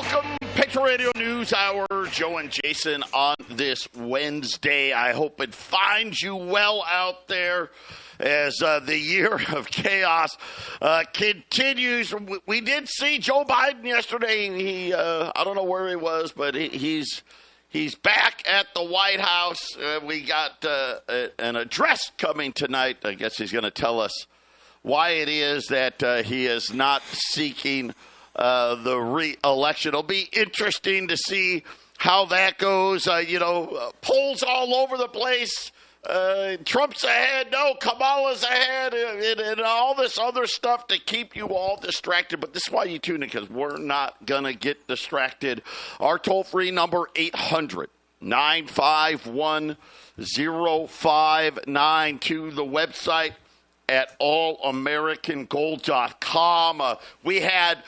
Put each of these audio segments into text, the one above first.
Welcome, Picture Radio News Hour. Joe and Jason on this Wednesday. I hope it finds you well out there as the year of chaos continues. We did see Joe Biden yesterday. He, I don't know where he was, but he's back at the White House. We got an address coming tonight. I guess he's going to tell us why it is that he is not seeking the re-election. It'll be interesting to see how that goes. Polls all over the place. Trump's ahead. No, Kamala's ahead. And all this other stuff to keep you all distracted. But this is why you tune in, because we're not going to get distracted. Our toll-free number, 800-951-0592. The website at allamericangold.com. We had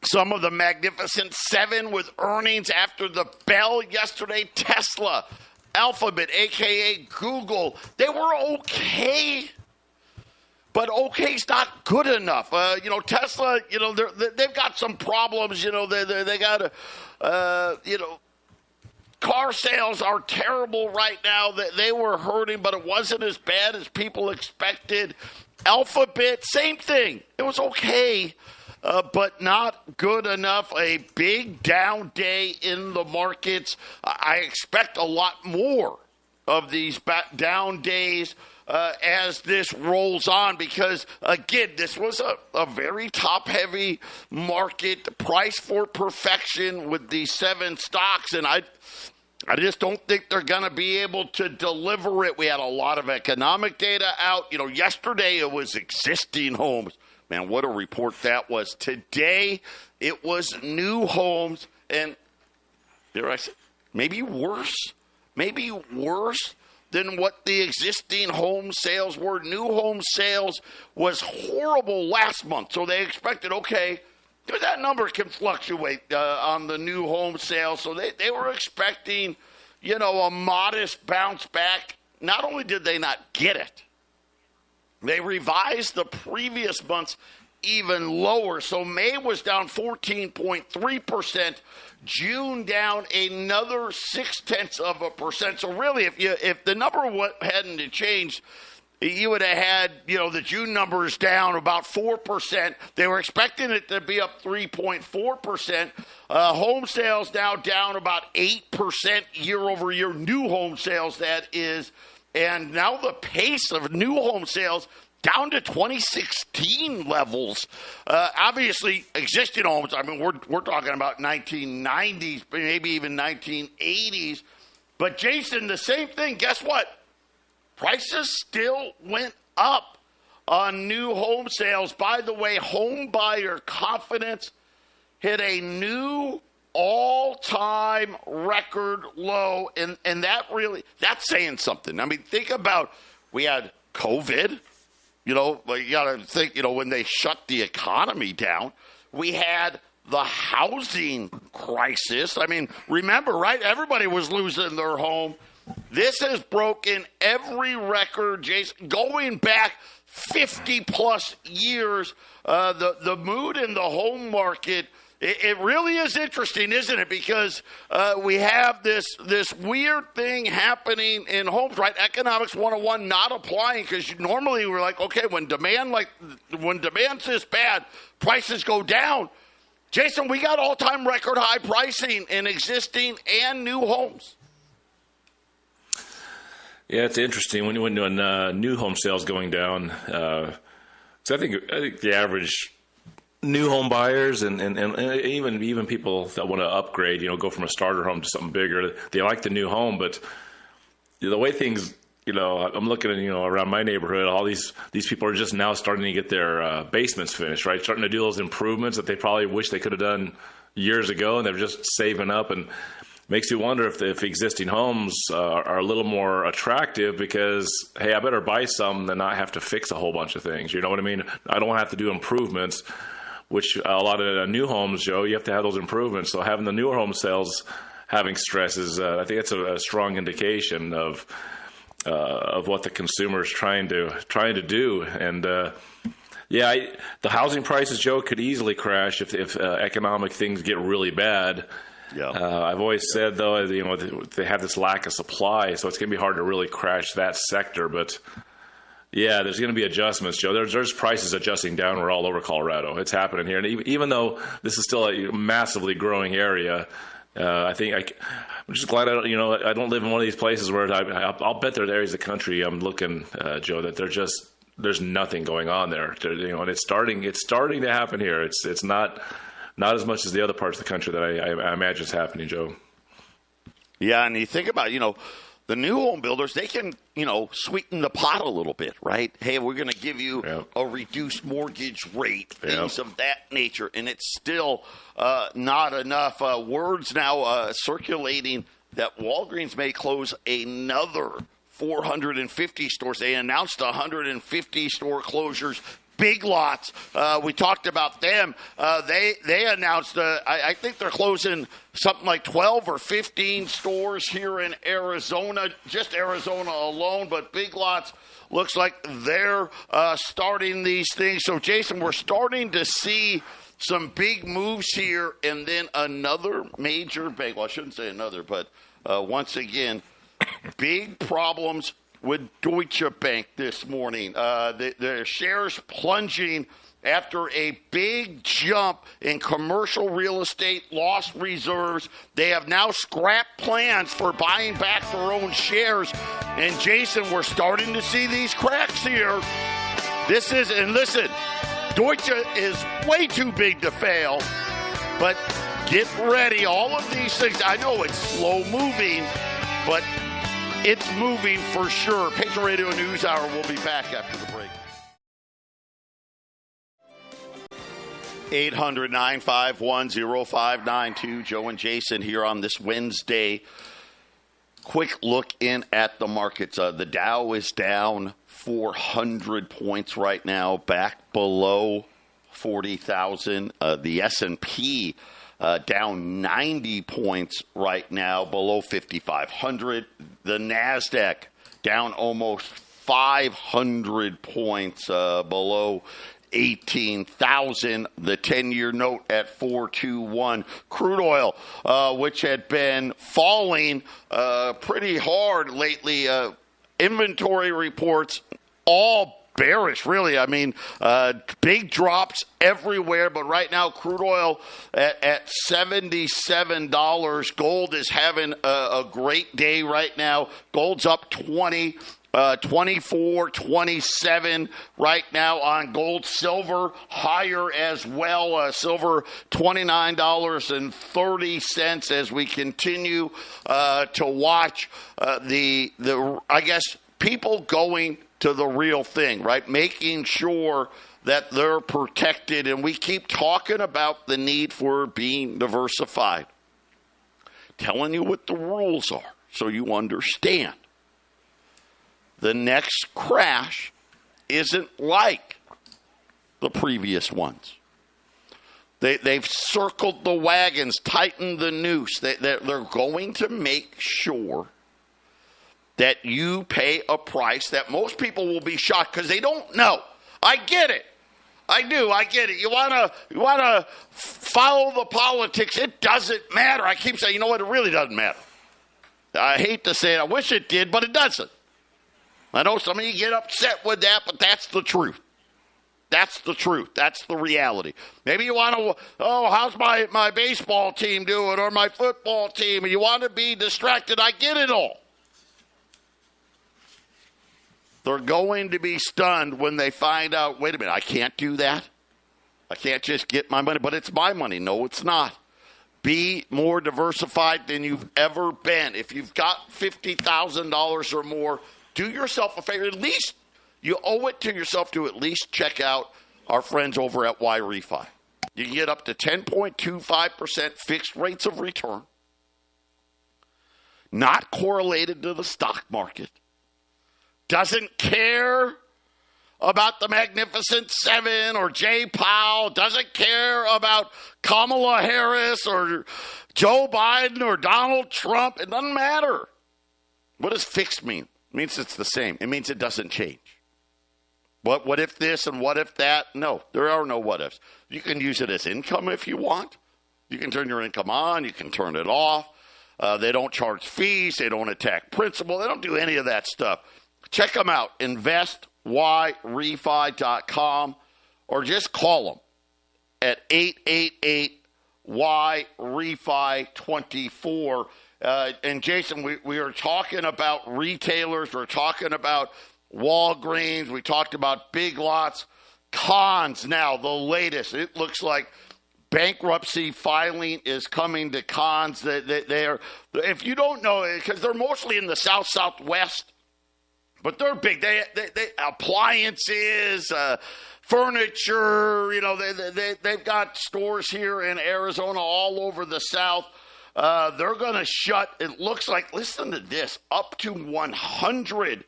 some of the Magnificent Seven with earnings after the bell yesterday. Tesla, Alphabet, a.k.a. Google, they were okay, but okay's not good enough. Tesla, they've got some problems. They got car sales are terrible right now. They were hurting, but it wasn't as bad as people expected. Alphabet, same thing. It was okay, but not good enough. A big down day in the markets. I expect a lot more of these down days as this rolls on because, again, this was a very top-heavy market, price for perfection with these seven stocks, and I just don't think they're going to be able to deliver it. We had a lot of economic data out. Yesterday it was existing homes. Man, what a report that was. Today, it was new homes, and there I said, maybe worse than what the existing home sales were. New home sales was horrible last month, so they expected, okay, that number can fluctuate on the new home sales, so they were expecting, a modest bounce back. Not only did they not get it, they revised the previous months even lower. So May was down 14.3%. June down another 0.6%. So really, if the number hadn't changed, you would have had, the June numbers down about 4%. They were expecting it to be up 3.4%. Home sales now down about 8% year over year. New home sales, that is. And now the pace of new home sales down to 2016 levels. Obviously, existing homes, we're talking about 1990s, maybe even 1980s. But, Jason, the same thing. Guess what? Prices still went up on new home sales. By the way, home buyer confidence hit a new all-time record low, and that's saying something. Think about, we had COVID, you got to think, when they shut the economy down, we had the housing crisis. Remember, right? Everybody was losing their home. This has broken every record, Jason, going back 50-plus years. The mood in the home market, it really is interesting, isn't it? Because we have this weird thing happening in homes, right? Economics 101 not applying, because normally we're like, okay, when demand's this bad, prices go down. Jason, we got all-time record high pricing in existing and new homes. Yeah, it's interesting when new home sales going down. So I think the average new home buyers and even people that want to upgrade, go from a starter home to something bigger, they like the new home, but the way things, I'm looking at, around my neighborhood, all these people are just now starting to get their basements finished, right? Starting to do those improvements that they probably wish they could have done years ago, and they're just saving up, and makes you wonder if existing homes are a little more attractive because, hey, I better buy some than not have to fix a whole bunch of things. You know what I mean? I don't have to do improvements, which a lot of new homes, Joe, you have to have those improvements. So having the newer home sales having stress is, I think it's a strong indication of what the consumer is trying to do. And Yeah, the housing prices, Joe, could easily crash if economic things get really bad. Yeah. I've always said, though, they have this lack of supply, so it's going to be hard to really crash that sector. But, yeah, there's going to be adjustments, Joe. There's prices adjusting downward all over Colorado. It's happening here. And even though this is still a massively growing area, I think I'm just glad I don't live in one of these places where I'll bet there are areas of the country I'm looking, Joe, that there's nothing going on there. And it's starting to happen here. It's not as much as the other parts of the country that I imagine is happening, Joe. Yeah, and you think about, the new home builders, they can, sweeten the pot a little bit, right? Hey, we're going to give you a reduced mortgage rate, things of that nature, and it's still not enough. Words now circulating that Walgreens may close another 450 stores. They announced 150 store closures. Big Lots, we talked about them. They announced, I think they're closing something like 12 or 15 stores here in Arizona, just Arizona alone. But Big Lots looks like they're starting these things. So, Jason, we're starting to see some big moves here. And then another major bank, well, I shouldn't say another, but once again, big problems with Deutsche Bank this morning. Their shares plunging after a big jump in commercial real estate loss reserves. They have now scrapped plans for buying back their own shares. And, Jason, we're starting to see these cracks here. And listen, Deutsche is way too big to fail. But get ready. All of these things, I know it's slow moving, but it's moving for sure. Patriot Radio News Hour will be back after the break. 800-951-0592. Joe and Jason here on this Wednesday. Quick look in at the markets. The Dow is down 400 points right now, back below 40,000. The S&P down 90 points right now, below 5,500. The NASDAQ down almost 500 points, below 18,000. The 10-year note at 4.21. Crude oil, which had been falling pretty hard lately. Inventory reports all bearish, really. I mean, big drops everywhere, but right now crude oil at $77. Gold is having a great day right now. Gold's up 20, 24, 27 right now on gold. Silver higher as well. Silver $29.30 as we continue to watch I guess people going to the real thing, right? Making sure that they're protected. And we keep talking about the need for being diversified. Telling you what the rules are so you understand. The next crash isn't like the previous ones. They've circled the wagons, tightened the noose. They're going to make sure that you pay a price that most people will be shocked because they don't know. I get it. I do. I get it. You wanna follow the politics. It doesn't matter. I keep saying, you know what? It really doesn't matter. I hate to say it. I wish it did, but it doesn't. I know some of you get upset with that, but that's the truth. That's the truth. That's the reality. Maybe you want to, how's my baseball team doing or my football team? And you want to be distracted. I get it all. They're going to be stunned when they find out, wait a minute, I can't do that. I can't just get my money, but it's my money. No, it's not. Be more diversified than you've ever been. If you've got $50,000 or more, do yourself a favor. At least you owe it to yourself to at least check out our friends over at YRefi. You can get up to 10.25% fixed rates of return, not correlated to the stock market. Doesn't care about the Magnificent Seven or Jay Powell. Doesn't care about Kamala Harris or Joe Biden or Donald Trump. It doesn't matter. What does fixed mean? It means it's the same. It means it doesn't change. What if this and what if that? No, there are no what ifs. You can use it as income if you want. You can turn your income on. You can turn it off. They don't charge fees. They don't attack principal. They don't do any of that stuff. Check them out, investyrefy.com, or just call them at 888-YREFI24. And Jason, we are talking about retailers. We're talking about Walgreens. We talked about Big Lots. Cons now, the latest. It looks like bankruptcy filing is coming to Cons. They are, if you don't know, because they're mostly in the Southwest, but they're big. They appliances, furniture. They've got stores here in Arizona, all over the South. They're going to shut. It looks like. Listen to this: up to 100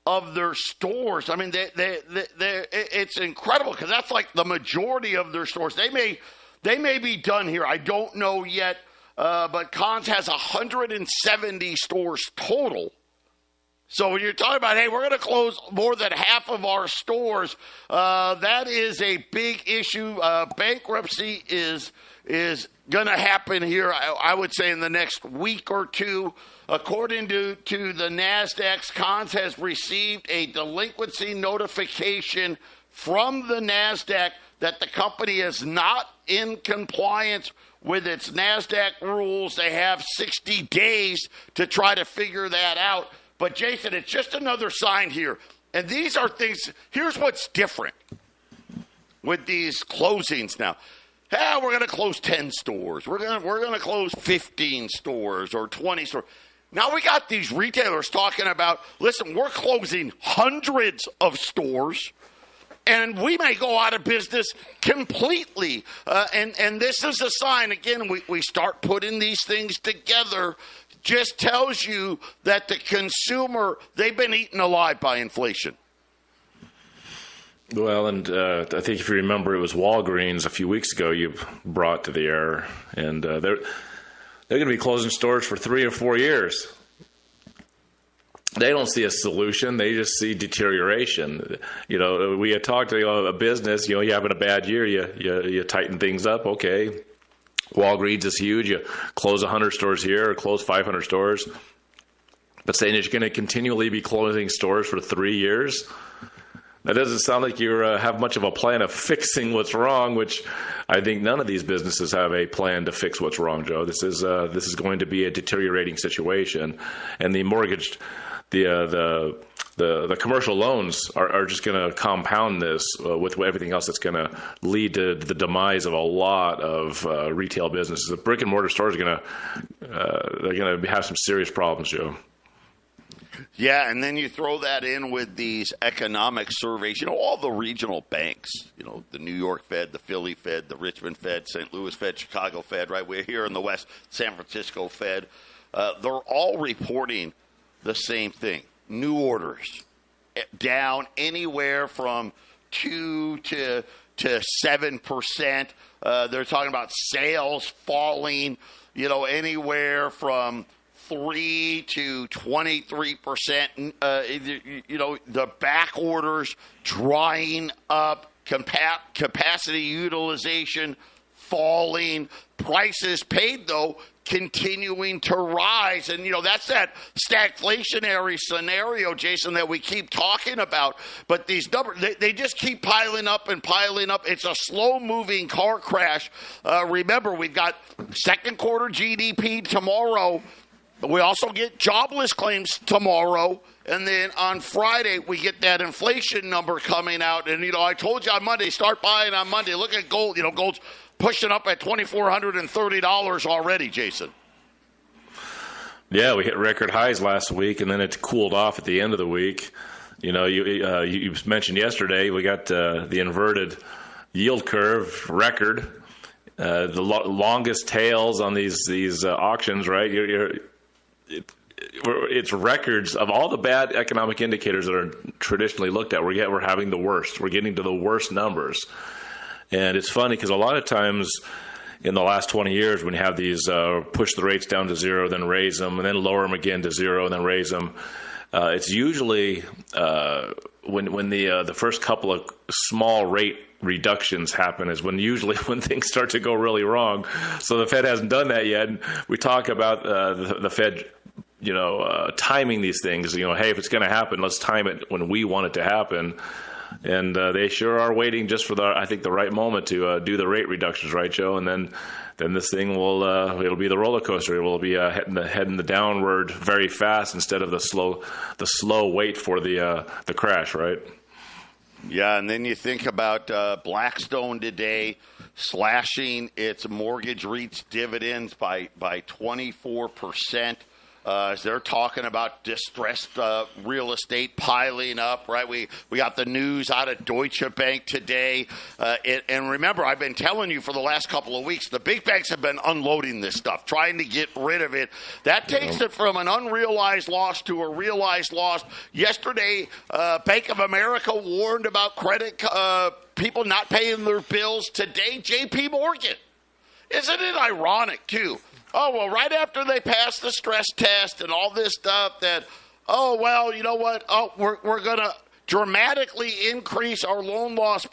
of their stores. I mean, it's incredible because that's like the majority of their stores. They may be done here. I don't know yet, but Cons has 170 stores total. So when you're talking about, hey, we're going to close more than half of our stores, that is a big issue. Bankruptcy is going to happen here, I would say, in the next week or two. According to the NASDAQ, Cons has received a delinquency notification from the NASDAQ that the company is not in compliance with its NASDAQ rules. They have 60 days to try to figure that out. But, Jason, it's just another sign here. And these are things – here's what's different with these closings now. We're going to close 10 stores. We're going to close 15 stores or 20 stores. Now we got these retailers talking about, listen, we're closing hundreds of stores, and we may go out of business completely. And this is a sign, again, we start putting these things together. Just tells you that the consumer, they've been eaten alive by inflation. Well, and I think if you remember, it was Walgreens a few weeks ago you brought to the air, and they're going to be closing stores for 3 or 4 years. They don't see a solution. They just see deterioration. We had talked to a business, you're having a bad year, you tighten things up, okay. Walgreens is huge. You close 100 stores here or close 500 stores. But saying that you're going to continually be closing stores for 3 years, that doesn't sound like you have much of a plan of fixing what's wrong, which I think none of these businesses have a plan to fix what's wrong, Joe. This is going to be a deteriorating situation. And the mortgage, the commercial loans are just going to compound this with everything else that's going to lead to the demise of a lot of retail businesses. The brick and mortar stores are they're going to have some serious problems, Joe. Yeah, and then you throw that in with these economic surveys. All the regional banks, the New York Fed, the Philly Fed, the Richmond Fed, St. Louis Fed, Chicago Fed, right? We're here in the West, San Francisco Fed. They're all reporting the same thing. New orders down anywhere from 2 to 7%. They're talking about sales falling, anywhere from 3 to 23%. The back orders drying up, capacity utilization falling, prices paid, though, continuing to rise. And, that's that stagflationary scenario, Jason, that we keep talking about. But these numbers, they just keep piling up and piling up. It's a slow-moving car crash. Remember, we've got second quarter GDP tomorrow. We also get jobless claims tomorrow. And then on Friday, we get that inflation number coming out. And, I told you on Monday, start buying on Monday. Look at gold. Gold's pushing up at $2,430 already, Jason. Yeah, we hit record highs last week, and then it cooled off at the end of the week. You mentioned yesterday we got the inverted yield curve record, the longest tails on these auctions, right? It's records of all the bad economic indicators that are traditionally looked at. We're having the worst. We're getting to the worst numbers. And it's funny because a lot of times in the last 20 years when you have these push the rates down to zero, then raise them, and then lower them again to zero, and then raise them, it's usually when the first couple of small rate reductions happen is when things start to go really wrong. So the Fed hasn't done that yet. We talk about the Fed, timing these things. Hey, if it's going to happen, let's time it when we want it to happen. And they sure are waiting just for the right moment to do the rate reductions, right, Joe? And then this thing it'll be the roller coaster. It will be heading the downward very fast instead of the slow wait for the crash, right? Yeah, and then you think about Blackstone today slashing its mortgage REITs dividends by 24%. As they're talking about distressed real estate piling up, right? We got the news out of Deutsche Bank today. And remember, I've been telling you for the last couple of weeks, the big banks have been unloading this stuff, trying to get rid of it. That takes it from an unrealized loss to a realized loss. Yesterday, Bank of America warned about credit people not paying their bills. Today, J.P. Morgan. Isn't it ironic, too? Oh, well, right after they passed the stress test and all this stuff that, you know what? Oh, we're going to dramatically increase our loan loss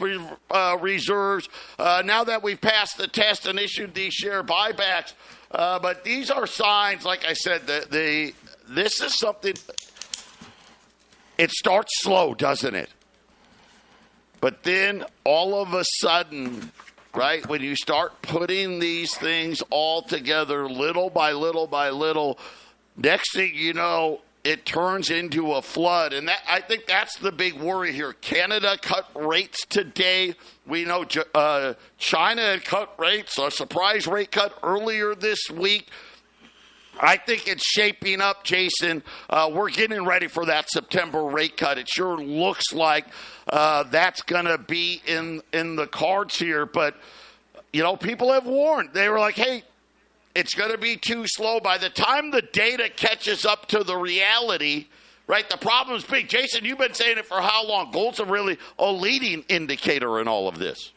reserves now that we've passed the test and issued these share buybacks. But these are signs, like I said, this is something, it starts slow, doesn't it? But then all of a sudden, right, when you start putting these things all together little by little by little, next thing you know, it turns into a flood. And I think that's the big worry here. Canada cut rates today. We know China had cut rates, a surprise rate cut earlier this week. I think it's shaping up, Jason. We're getting ready for that September rate cut. It sure looks like that's going to be in the cards here. But, people have warned. They were like, hey, it's going to be too slow. By the time the data catches up to the reality, right, the problem's big. Jason, you've been saying it for how long? Gold's really a leading indicator in all of this.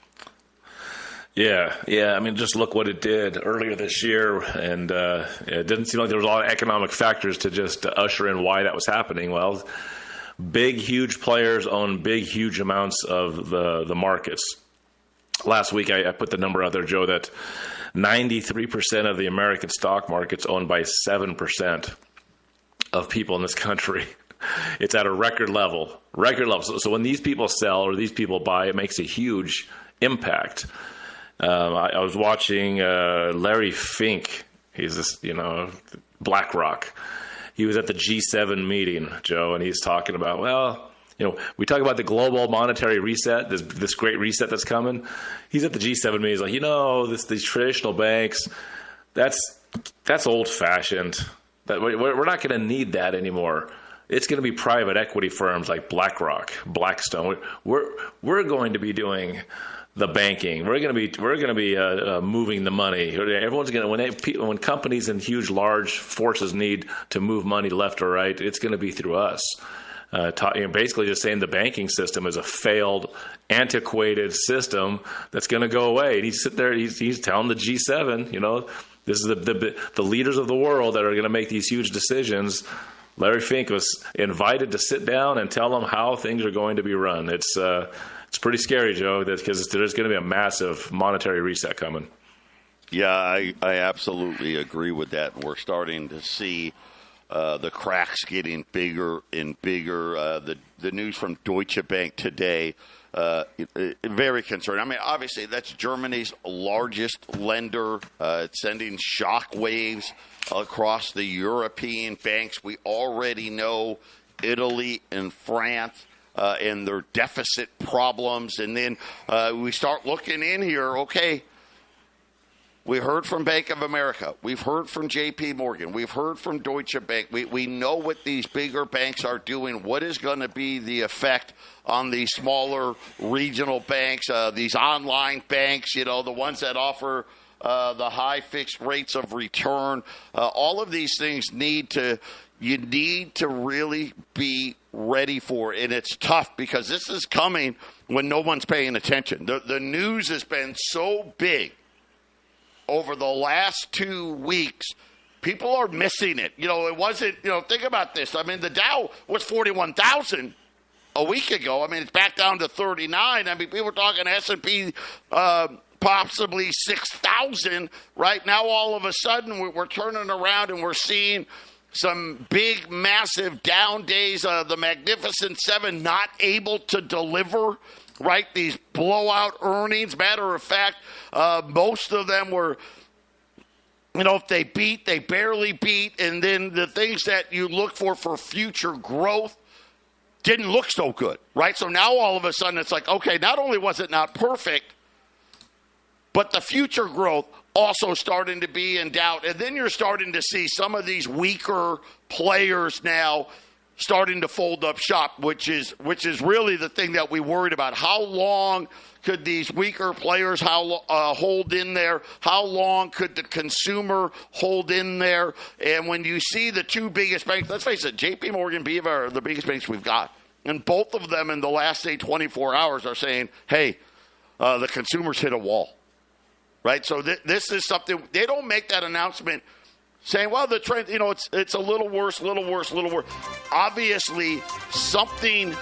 Yeah. I mean, just look what it did earlier this year, and it didn't seem like there was a lot of economic factors to just usher in why that was happening. Well, big, huge players own big, huge amounts of the markets. Last week, I put the number out there, Joe, that 93% of the American stock market's owned by 7% of people in this country. It's at a record level. So when these people sell or these people buy, it makes a huge impact. I was watching Larry Fink. He's this, BlackRock. He was at the G7 meeting, Joe, and he's talking about, we talk about the global monetary reset, this great reset that's coming. He's at the G7 meeting. He's like, these traditional banks, that's old-fashioned. We're not going to need that anymore. It's going to be private equity firms like BlackRock, Blackstone. We're going to be doing the banking. We're going to be moving the money. Everyone's going to when companies and huge, large forces need to move money left or right, it's going to be through us. Basically, just saying the banking system is a failed, antiquated system that's going to go away. And he's sitting there. He's telling the G7, this is the leaders of the world that are going to make these huge decisions. Larry Fink was invited to sit down and tell them how things are going to be run. It's pretty scary, Joe, because there's going to be a massive monetary reset coming. Yeah, I absolutely agree with that. And we're starting to see the cracks getting bigger and bigger. The news from Deutsche Bank today, very concerned. I mean, obviously, that's Germany's largest lender. It's sending shockwaves across the European banks. We already know Italy and France and their deficit problems. And then we start looking in here, okay, we heard from Bank of America. We've heard from J.P. Morgan. We've heard from Deutsche Bank. We know what these bigger banks are doing. What is going to be the effect on these smaller regional banks, these online banks, the ones that offer the high fixed rates of return? All of these things you need to really be ready for it. And it's tough because this is coming when no one's paying attention. The news has been so big over the last 2 weeks. People are missing it. It wasn't, think about this. I mean, the Dow was 41,000 a week ago. I mean, it's back down to 39. I mean, people were talking S&P possibly 6,000. Right now, all of a sudden, we're turning around and we're seeing some big, massive down days. The Magnificent Seven not able to deliver, right? These blowout earnings. Matter of fact, most of them were, if they beat, they barely beat. And then the things that you look for future growth didn't look so good, right? So now all of a sudden it's like, okay, not only was it not perfect, but the future growth also starting to be in doubt. And then you're starting to see some of these weaker players now starting to fold up shop, which is really the thing that we worried about. How long could these weaker players hold in there? How long could the consumer hold in there? And when you see the two biggest banks, let's face it, JP Morgan, BofA are the biggest banks we've got. And both of them in the last, say, 24 hours are saying, hey, the consumers hit a wall. Right? So this is something, they don't make that announcement saying, well, the trend, it's a little worse. Obviously, something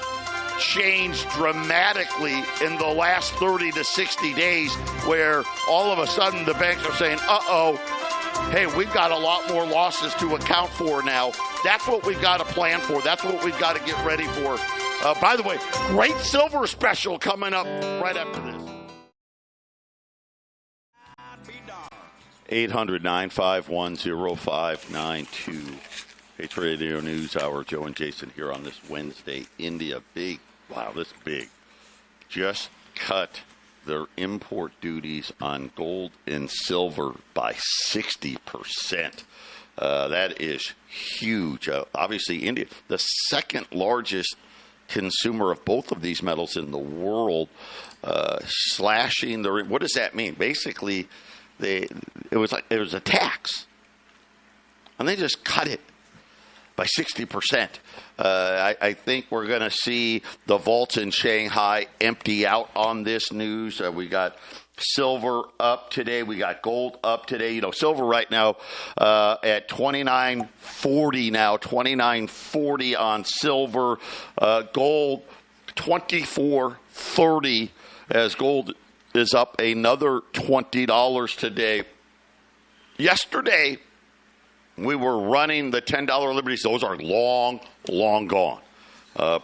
changed dramatically in the last 30 to 60 days where all of a sudden the banks are saying, hey, we've got a lot more losses to account for now. That's what we've got to plan for. That's what we've got to get ready for. By the way, great silver special coming up right after this. 800-951-0592. Patriot Radio News Hour. Joe and Jason here on this Wednesday. India, big, just cut their import duties on gold and silver by 60%. That is huge. Obviously, India, the second largest consumer of both of these metals in the world, slashing their. What does that mean? Basically, it was a tax, and they just cut it by 60%. I think we're going to see the vaults in Shanghai empty out on this news. We got silver up today. We got gold up today. Silver right now at $29.40 now, $29.40 on silver. Gold $24.30 as gold is up another $20 today. Yesterday, we were running the $10 Liberties. Those are long gone.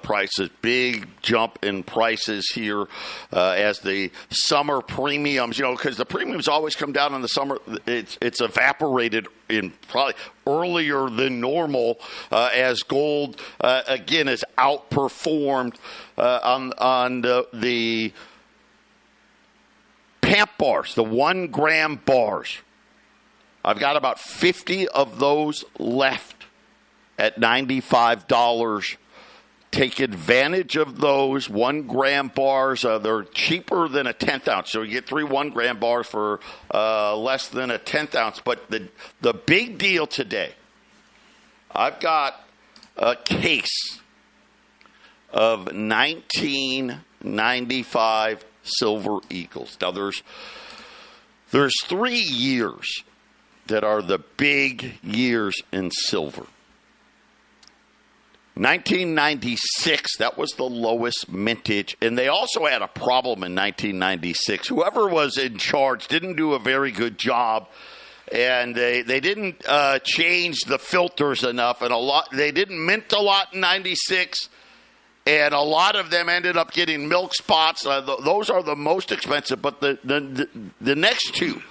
Prices, big jump in prices here as the summer premiums, because the premiums always come down in the summer. It's evaporated in probably earlier than normal as gold, again, is outperformed on the PAMP bars, the 1 gram bars. I've got about 50 of those left at $95. Take advantage of those 1 gram bars. They're cheaper than a 10th ounce. So you get 3 1 gram bars for less than a 10th ounce. But the big deal today, I've got a case of 1995 Silver Eagles. Now there's 3 years that are the big years in silver. 1996, that was the lowest mintage, and they also had a problem in 1996. Whoever was in charge didn't do a very good job, and they didn't change the filters enough, and they didn't mint a lot in 96, and a lot of them ended up getting milk spots. Those are the most expensive, but the next two,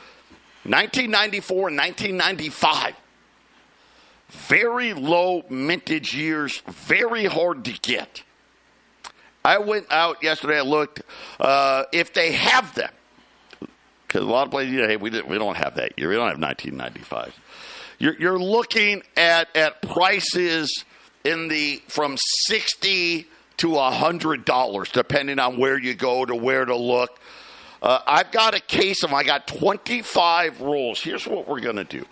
1994 and 1995, very low mintage years, very hard to get. I went out yesterday, I looked, if they have them, because a lot of places, hey, we don't have that year. We don't have 1995. You're looking at prices from $60 to $100, depending on where you go to where to look. I've got a case of, I got 25 rolls. Here's what we're going to do.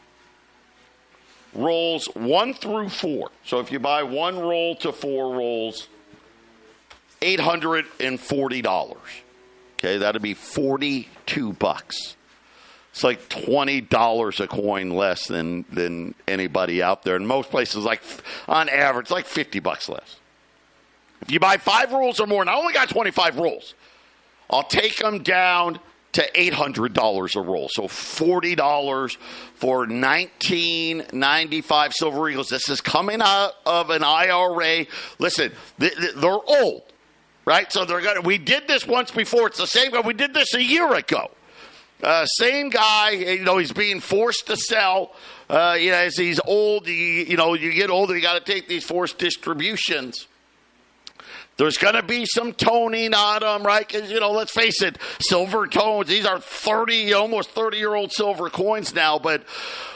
Rolls 1 through 4. So if you buy 1 roll to 4 rolls, $840. Okay, that'd be $42. It's like $20 a coin less than anybody out there. And most places, like on average, like $50 less. If you buy 5 rolls or more, and I only got 25 rolls, I'll take them down to $800 a roll. So $40 for 1995 Silver Eagles. This is coming out of an IRA. Listen, they're old, right? So we did this once before. It's the same guy. We did this a year ago. Same guy, he's being forced to sell. As he's old, you get older, you got to take these forced distributions. There's going to be some toning on them, right? Because, let's face it, silver tones, these are almost 30-year-old silver coins now. But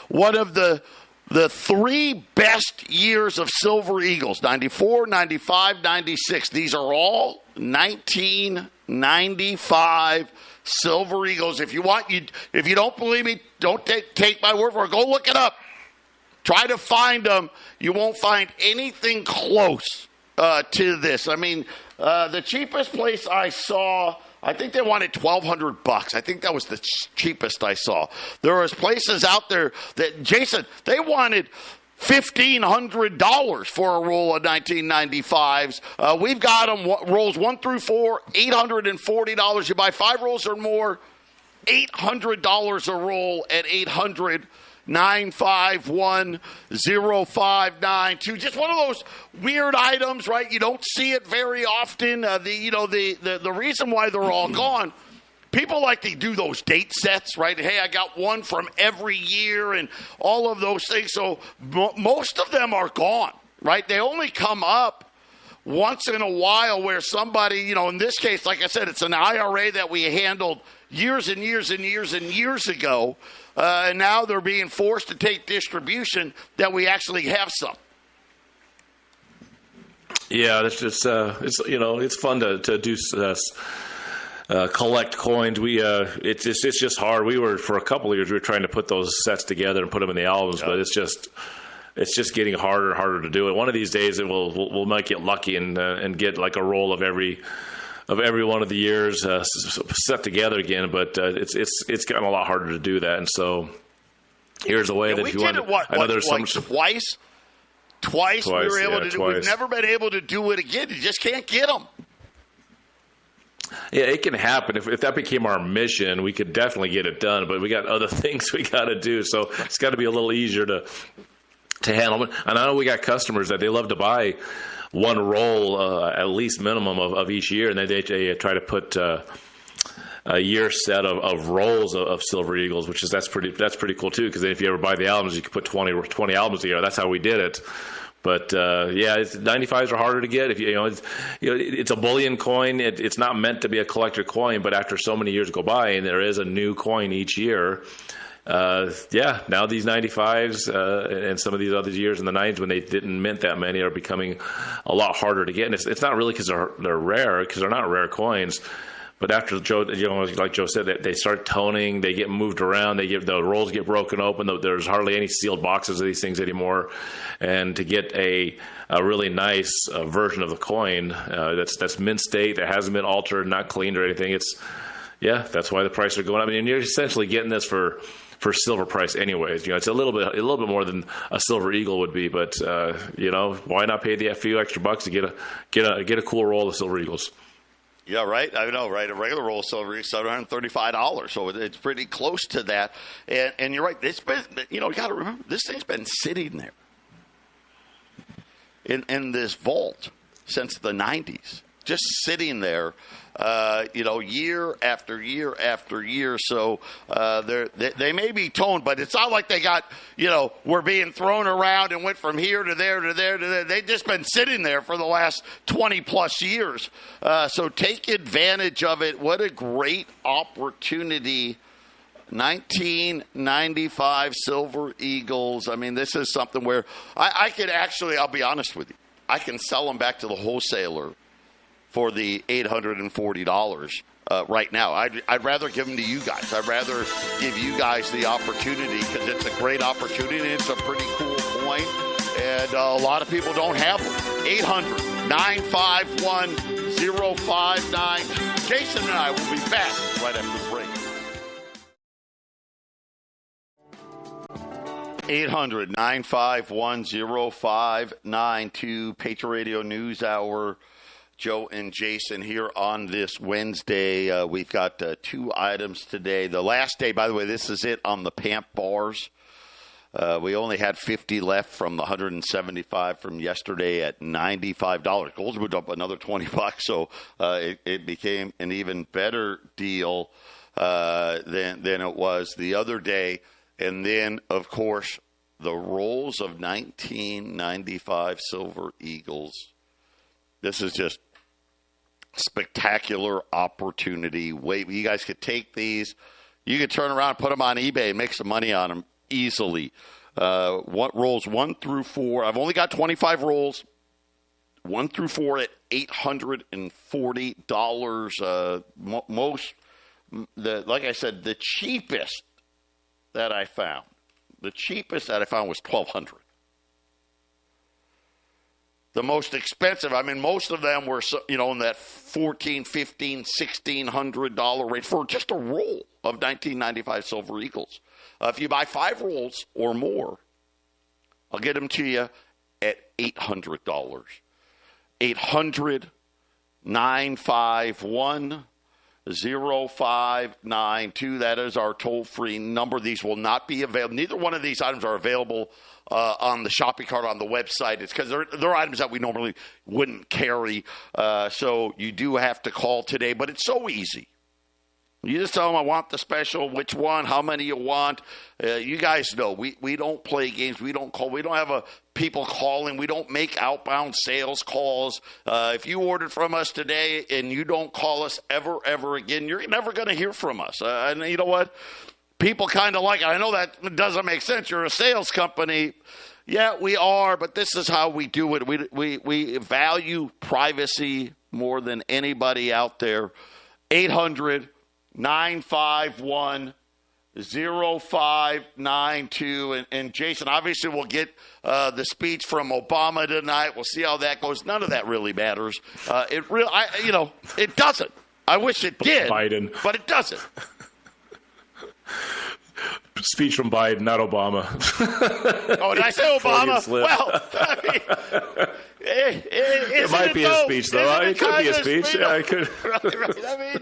one of the 3 best years of Silver Eagles, 94, 95, 96, these are all 1995 Silver Eagles. If you don't believe me, don't take my word for it. Go look it up. Try to find them. You won't find anything close to this. I mean, the cheapest place I saw, I think they wanted $1,200. I think that was the cheapest I saw. There was places out there that, Jason, they wanted $1,500 for a roll of 1995s. We've got them rolls 1 through 4, $840. You buy 5 rolls or more, $800 a roll at 800-951-0592. Just one of those weird items, right? You don't see it very often. The reason why they're all gone, people like to do those date sets, right? Hey, I got one from every year and all of those things. So most of them are gone, right? They only come up once in a while where somebody, in this case, like I said, it's an IRA that we handled years and years and years and years ago. And now they're being forced to take distribution that we actually have some. Yeah, it's just it's fun to do collect coins. It's just hard. For a couple of years we were trying to put those sets together and put them in the albums, but it's just getting harder and harder to do it. One of these days we'll might get lucky and get like a roll of every one of the years set together again, but it's gotten a lot harder to do that. And so here's a way that if you want to, I know there's some twice we were able to do. We've never been able to do it again. You just can't get them. Yeah, it can happen. If that became our mission, we could definitely get it done, but we got other things we got to do. So it's got to be a little easier to handle. And I know we got customers that they love to buy one roll, at least minimum of each year, and they try to put a year set of rolls of Silver Eagles, that's pretty cool too. Because if you ever buy the albums, you can put 20 albums together. That's how we did it. But 95s are harder to get. It's a bullion coin. It's not meant to be a collector coin, but after so many years go by, and there is a new coin each year. Now these 95s and some of these other years in the 90s when they didn't mint that many are becoming a lot harder to get. And it's not really because they're rare, because they're not rare coins. But after Joe, like Joe said, they start toning, they get moved around, the rolls get broken open. There's hardly any sealed boxes of these things anymore. And to get a really nice version of the coin that's mint state, that hasn't been altered, not cleaned or anything, that's why the prices are going up. I mean, you're essentially getting this for silver price anyways. It's a little bit more than a Silver Eagle would be, but why not pay the few extra bucks to get a cool roll of Silver Eagles? Yeah, right. I know, right? A regular roll of silver is $735, so it's pretty close to that. And you're right. It's been, you got to remember, this thing's been sitting there in this vault since the 90s, just sitting there. Year after year after year. So they may be toned, but it's not like they got, were being thrown around and went from here to there to there to there. They've just been sitting there for the last 20 plus years. So take advantage of it. What a great opportunity. 1995 Silver Eagles. I mean, this is something where I could actually, I'll be honest with you, I can sell them back to the wholesaler for the $840 right now. I'd rather give them to you guys. I'd rather give you guys the opportunity because it's a great opportunity. It's a pretty cool coin, and a lot of people don't have them. 800-951-0592. Jason and I will be back right after the break. 800-951-0592, Patriot Radio News Hour. Joe and Jason here on this Wednesday. We've got 2 items today. The last day, by the way, this is it on the PAMP bars. We only had 50 left from the 175 from yesterday at $95. Gold's moved up another $20, so it became an even better deal than it was the other day. And then, of course, the rolls of 1995 Silver Eagles. This is just spectacular opportunity. Wait, you guys could take these. You could turn around and put them on eBay and make some money on them easily. What rolls 1 through 4? I've only got 25 rolls. 1 through 4 at $840. Like I said, the cheapest that I found. The cheapest that I found was $1,200. The most expensive, I mean, most of them were, in that $1,400, $1,500, $1,600 range for just a roll of 1995 Silver Eagles. If you buy 5 rolls or more, I'll get them to you at $800. 800-951-0592. That is our toll-free number. These will not be available. Neither one of these items are available on the shopping cart on the website. It's because they're items that we normally wouldn't carry. So you do have to call today, but it's so easy. You just tell them, I want the special, which one, how many you want. You guys know, we don't play games. We don't call. We don't have people calling. We don't make outbound sales calls. If you ordered from us today and you don't call us ever again, you're never going to hear from us. And you know what? People kind of like it. I know that doesn't make sense. You're a sales company. Yeah, we are, but this is how we do it. We value privacy more than anybody out there. 800-951-0592. And Jason, obviously we'll get the speech from Obama tonight. We'll see how that goes. None of that really matters. It doesn't. I wish it did, Biden. But it doesn't. Speech from Biden, not Obama. Oh, did I say Obama? Well, I mean, it might be a speech, though. It could be a speech. Yeah, it could. Right. I mean,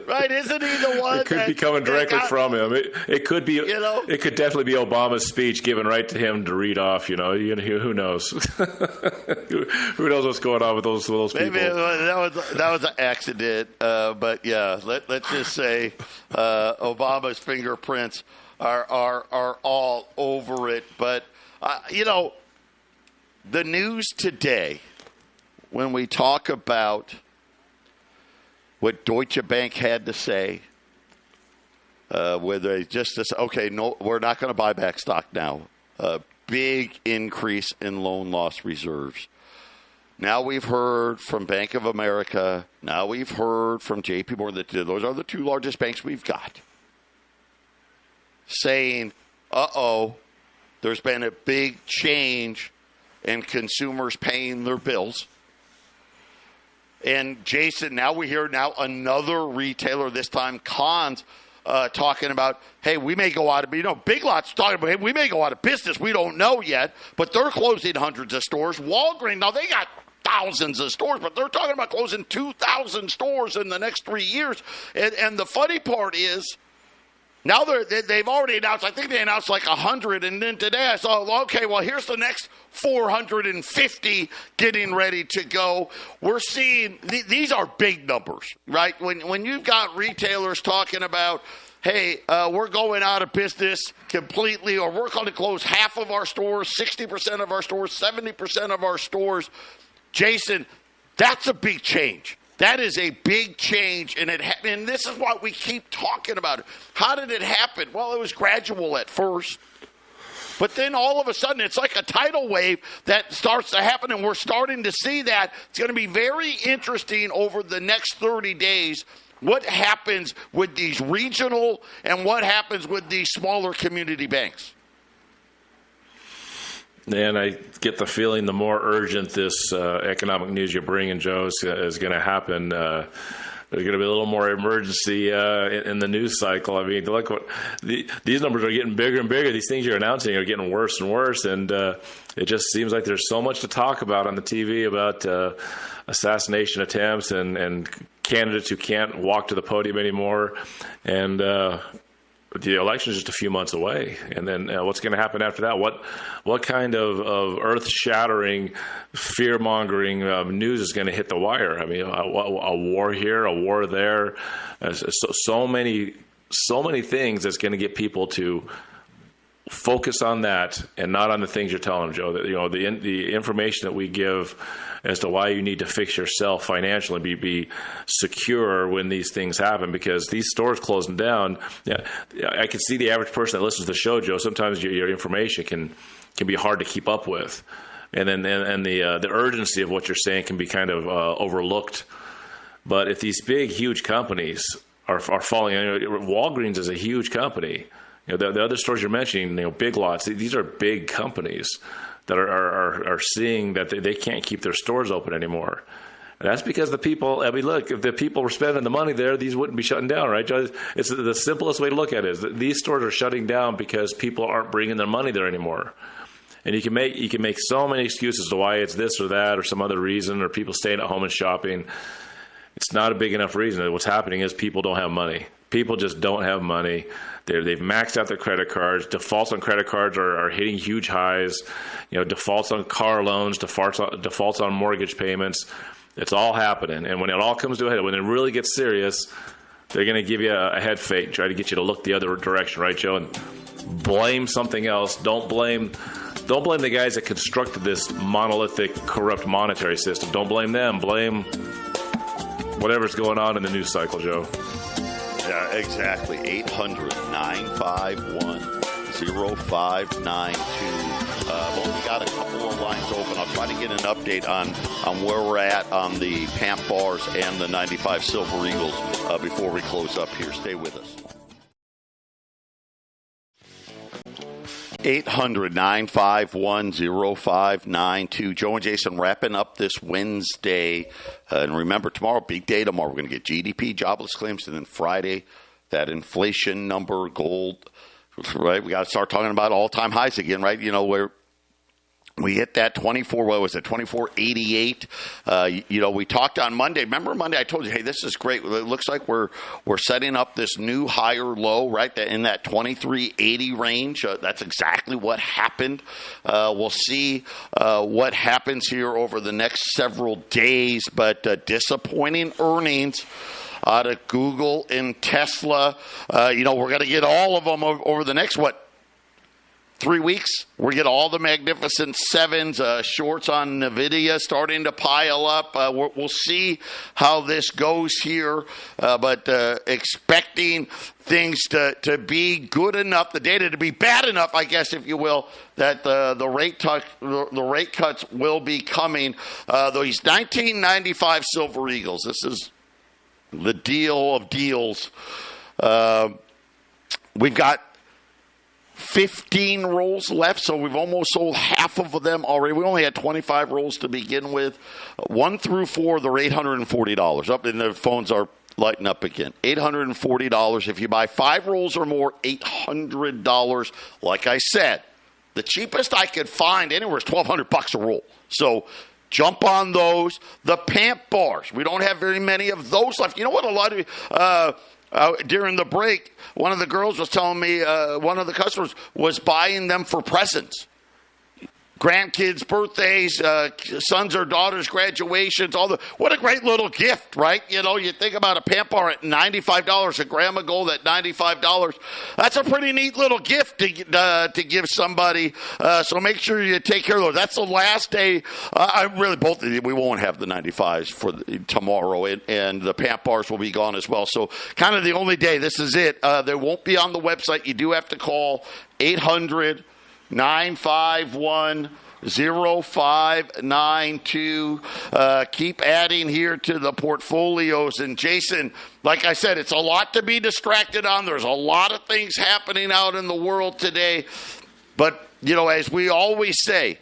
right? Isn't he the one? It could be coming directly from him. It could be. It could definitely be Obama's speech given right to him to read off. Who knows? Who knows what's going on with those people? Maybe that was an accident. But yeah, let's just say Obama's fingerprints are all over it. But the news today, when we talk about what Deutsche Bank had to say, where they just said, okay, no, we're not going to buy back stock now. Big increase in loan loss reserves. Now we've heard from Bank of America. Now we've heard from J.P. Morgan. Those are the 2 largest banks we've got. Saying, there's been a big change in consumers paying their bills. And Jason, now we hear another retailer, this time Conn's, talking about, hey, we may go out of, Big Lots talking about, hey, we may go out of business. We don't know yet, but they're closing hundreds of stores. Walgreens, now they got thousands of stores, but they're talking about closing 2,000 stores in the next 3 years. And the funny part is, now they've already announced, I think they announced like 100, and then today I saw, okay, well, here's the next 450 getting ready to go. We're seeing, these are big numbers, right? When you've got retailers talking about, hey, we're going out of business completely, or we're going to close half of our stores, 60% of our stores, 70% of our stores. Jason, that's a big change. That is a big change, and this is what we keep talking about. How did it happen? Well, it was gradual at first, but then all of a sudden it's like a tidal wave that starts to happen, and we're starting to see that. It's going to be very interesting over the next 30 days what happens with these regional and what happens with these smaller community banks. And I get the feeling the more urgent this economic news you're bringing, Joe, is going to happen, there's going to be a little more emergency in the news cycle. I mean, look what these numbers are getting bigger and bigger. These things you're announcing are getting worse and worse, and it just seems like there's so much to talk about on the TV about assassination attempts and candidates who can't walk to the podium anymore, and the election is just a few months away, and then what's going to happen after that? What kind of earth-shattering, fear-mongering news is going to hit the wire? I mean, a war here, a war there, so many things that's going to get people to focus on that and not on the things you're telling them, Joe. That, the information that we give as to why you need to fix yourself financially, be secure when these things happen, because these stores closing down. Yeah, I can see the average person that listens to the show, Joe. Sometimes your information can be hard to keep up with, and then the urgency of what you're saying can be kind of overlooked. But if these big, huge companies are falling, Walgreens is a huge company. The other stores you're mentioning, Big Lots, these are big companies that are seeing that they can't keep their stores open anymore. And that's because the people, I mean, look, if the people were spending the money there, these wouldn't be shutting down, right? It's the simplest way to look at it is that these stores are shutting down because people aren't bringing their money there anymore. And you can make so many excuses to why it's this or that or some other reason, or people staying at home and shopping. It's not a big enough reason. What's happening is people don't have money. People just don't have money. They've maxed out their credit cards. Defaults on credit cards are hitting huge highs. Defaults on car loans, defaults on mortgage payments. It's all happening. And when it all comes to a head, when it really gets serious, they're going to give you a head fake and try to get you to look the other direction, right, Joe? And blame something else. Don't blame the guys that constructed this monolithic, corrupt monetary system. Don't blame them. Blame whatever's going on in the news cycle, Joe. Yeah, exactly. 800-951-0592. Well, we got a couple of lines open. I'll try to get an update on where we're at on the Pamp Bars and the 95 Silver Eagles before we close up here. Stay with us. 800-951-0592. Joe and Jason wrapping up this Wednesday. And remember, tomorrow, big day tomorrow. We're going to get GDP, jobless claims, and then Friday, that inflation number, gold. Right? We got to start talking about all-time highs again, right? Where we hit that 2488. We talked on Monday. Remember Monday I told you, hey, this is great. It looks like we're setting up this new higher low, right, in that 2380 range. That's exactly what happened. We'll see what happens here over the next several days, but disappointing earnings out of Google and Tesla. We're going to get all of them over the next, 3 weeks? We get all the Magnificent Sevens, shorts on NVIDIA starting to pile up. We'll see how this goes here, but expecting things to be good enough, the data to be bad enough, I guess, if you will, that the rate cuts will be coming. These 1995 Silver Eagles, this is the deal of deals. We've got 15 rolls left, so we've almost sold half of them already. We only had 25 rolls to begin with. 1 through 4, they're $840. Up, and the phones are lighting up again. $840. If you buy 5 rolls or more, $800. Like I said, the cheapest I could find anywhere is $1,200 a roll. So jump on those. The Pamp Bars, we don't have very many of those left. You know what? A lot of during the break, one of the girls was telling me one of the customers was buying them for presents. Grandkids' birthdays, sons or daughters' graduations, what a great little gift, right? You think about a Pamp Bar at $95, a gram of gold at $95. That's a pretty neat little gift to give somebody. So make sure you take care of those. That's the last day. Both of you, we won't have the 95s for tomorrow, and the Pamp Bars will be gone as well. So kind of the only day. This is it. They won't be on the website. You do have to call 800-951-0592. Keep adding here to the portfolios. And Jason, like I said, it's a lot to be distracted on. There's a lot of things happening out in the world today. But, as we always say,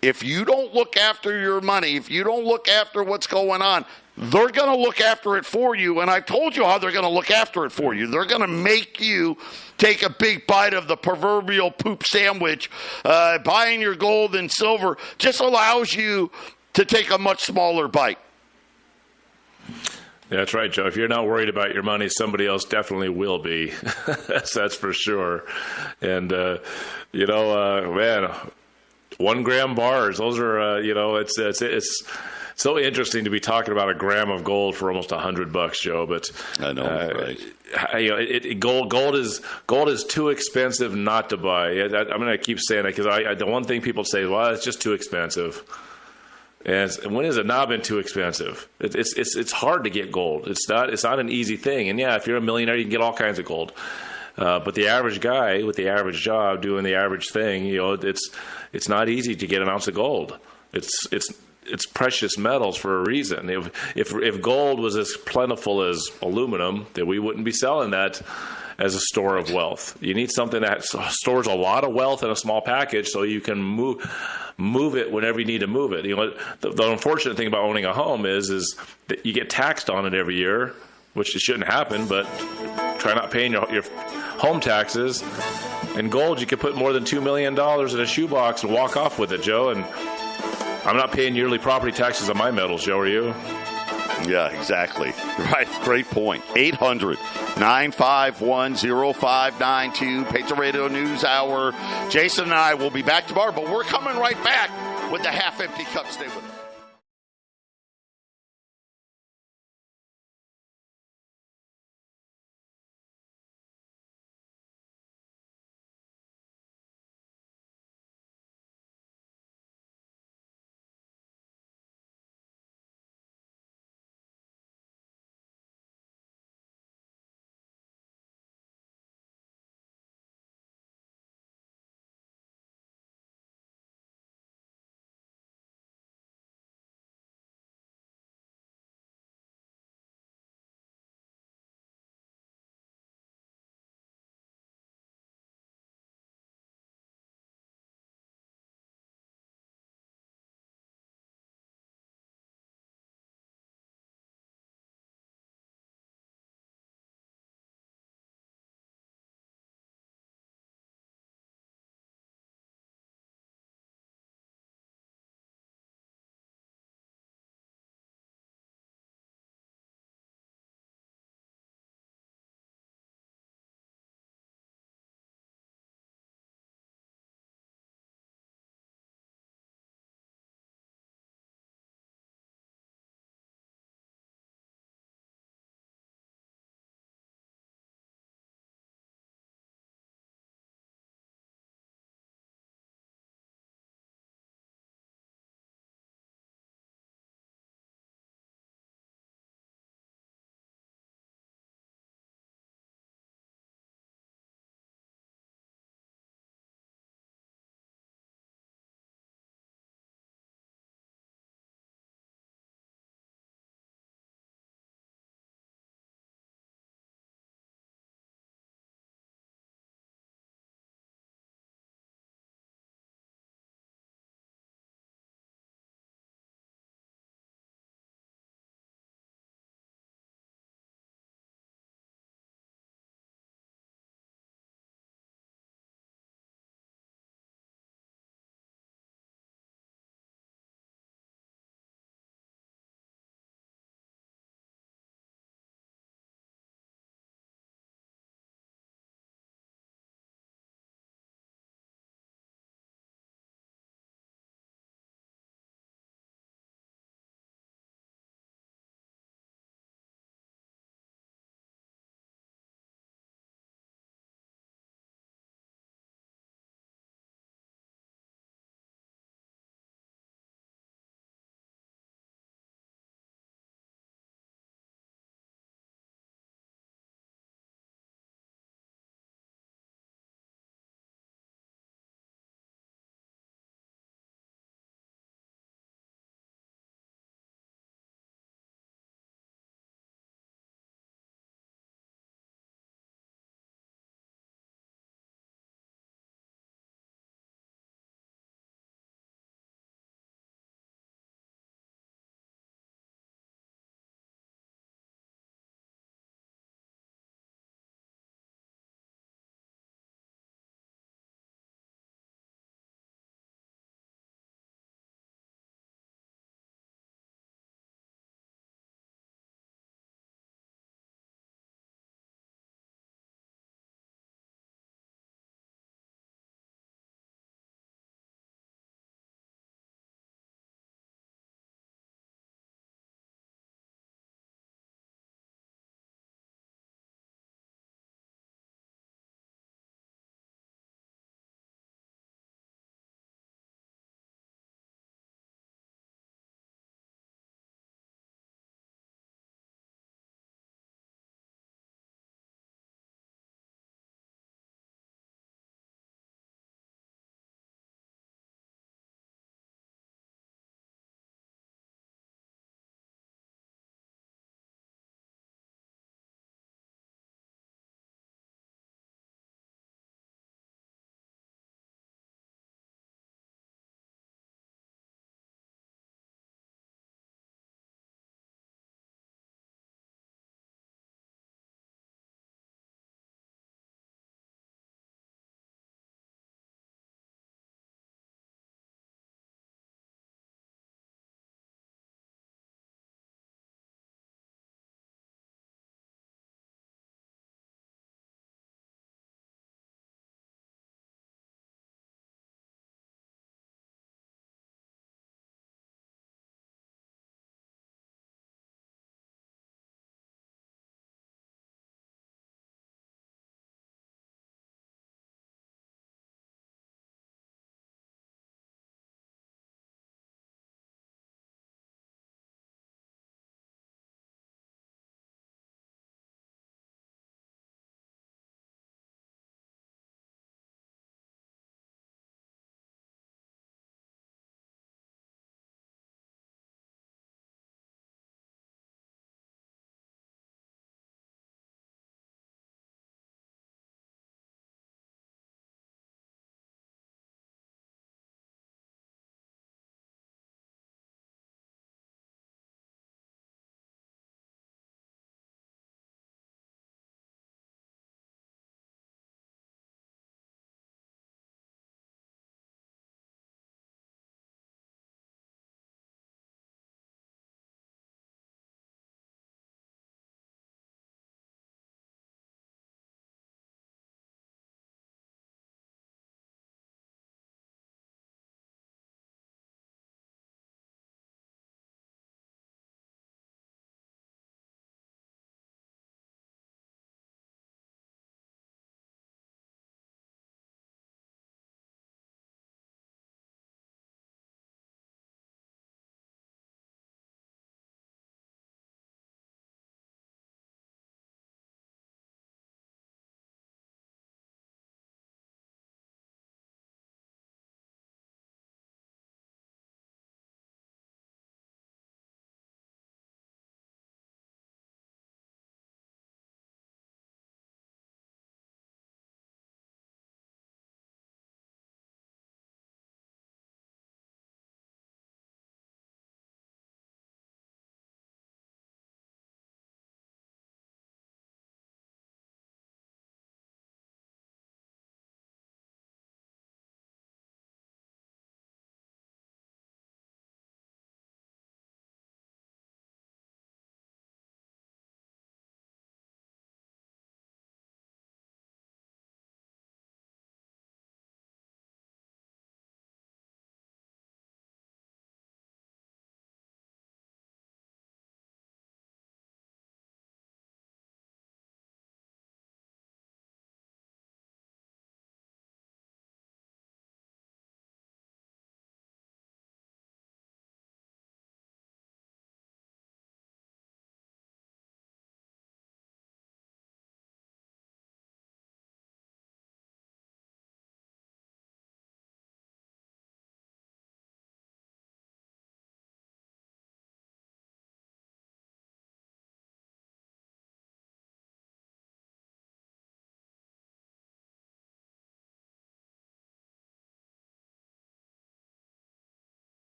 if you don't look after your money, if you don't look after what's going on, they're going to look after it for you. And I've told you how they're going to look after it for you. They're going to make you take a big bite of the proverbial poop sandwich. Buying your gold and silver just allows you to take a much smaller bite. That's right, Joe. If you're not worried about your money, somebody else definitely will be. That's for sure. And, man, 1 gram bars, those are, it's so interesting to be talking about a gram of gold for almost $100, Joe. But I know, right? Gold is too expensive not to buy. I'm going to keep saying that because the one thing people say, well, it's just too expensive. And when has it not been too expensive? It's hard to get gold. It's not an easy thing. And yeah, if you're a millionaire, you can get all kinds of gold. But the average guy with the average job doing the average thing, it's not easy to get an ounce of gold. It's precious metals for a reason. If gold was as plentiful as aluminum, then we wouldn't be selling that as a store of wealth. You need something that stores a lot of wealth in a small package so you can move it whenever you need to move it. The unfortunate thing about owning a home is that you get taxed on it every year, which it shouldn't happen, but try not paying your home taxes. In gold, you could put more than $2 million in a shoebox and walk off with it, Joe. And I'm not paying yearly property taxes on my metals, Joe, are you? Yeah, exactly. Right. Great point. 800-951-0592. Patriot Radio News Hour. Jason and I will be back tomorrow, but we're coming right back with the half-empty cup. Stay with us.